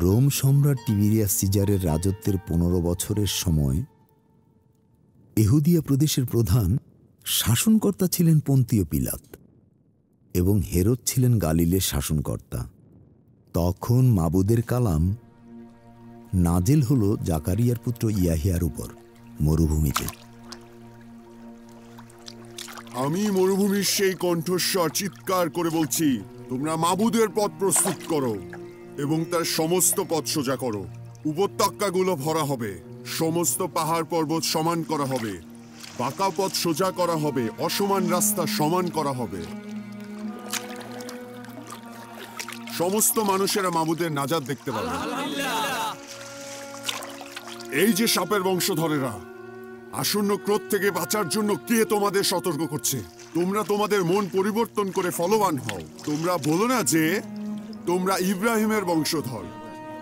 Rome সম্রাট টিবেরিয়াস সিজারের রাজত্বের 15 বছরের সময় ইহুদিয়া প্রদেশের প্রধান শাসনকর্তা ছিলেন পন্তীয় পিলাত এবং হেরোদ ছিলেন গালিলের শাসনকর্তা। তখন মাবুদের কালাম নাজেল হল জাকারিয়ার পুত্র ইয়াহিয়ার উপর মরুভূমিতে। আমি মরুভূমির সেই কণ্ঠস্বর চিৎকার করে বলছি, তোমরা মাবুদের পথ প্রস্তুত করো এবং তার সমস্ত পথ সোজা করো। উপত্যকাগুলো ভরা হবে, সমস্ত পাহাড় পর্বত সমান করা হবে, বাঁকা পথ সোজা করা হবে, অসমান রাস্তা সমান করা হবে। সমস্ত মানুষেরা মাবুদের নাজাত দেখতে পাবে। এই যে সাপের বংশধরেরা, আসন্ন ক্রোধ থেকে বাঁচার জন্য কে তোমাদের সতর্ক করছে? তোমরা তোমাদের মন পরিবর্তন করে ফলবান হও। তোমরা বলো না যে তোমরা ইব্রাহিমের বংশধর,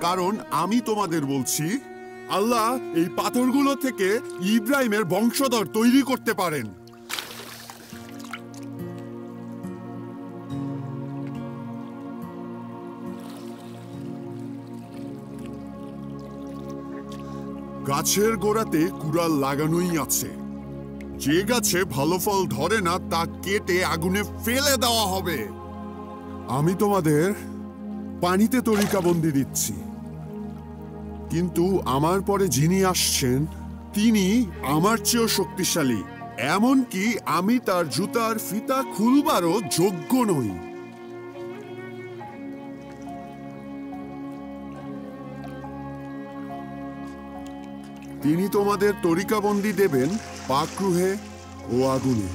কারণ আমি তোমাদের বলছি আল্লাহ এই পাথরগুলো থেকে ইব্রাহিমের বংশধর তৈরি করতে পারেন। গাছের গোড়াতে কুড়াল লাগানোই আছে। যে গাছে ভালো ফল ধরে না তা কেটে আগুনে ফেলে দেওয়া হবে। আমি তোমাদের পানিতে তরিকাবন্দি দিচ্ছি, কিন্তু আমার পরে যিনি আসছেন তিনি আমার চেয়েও শক্তিশালী, এমনকি আমি তার জুতার ফিতা খুলবারও যোগ্য নই। তিনি তোমাদের তরিকাবন্দি দেবেন পাকরুহে ও আগুনে।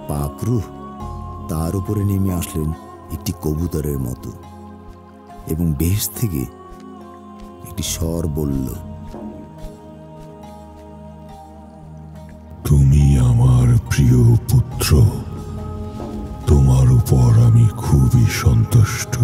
পাকরুহ তার উপরে নেমে আসলেন একটি কবুতরের মতো, এবং বেহেশত থেকে একটি স্বর বলল, তুমি আমার প্রিয় পুত্র, তোমার উপর আমি খুবই সন্তুষ্ট।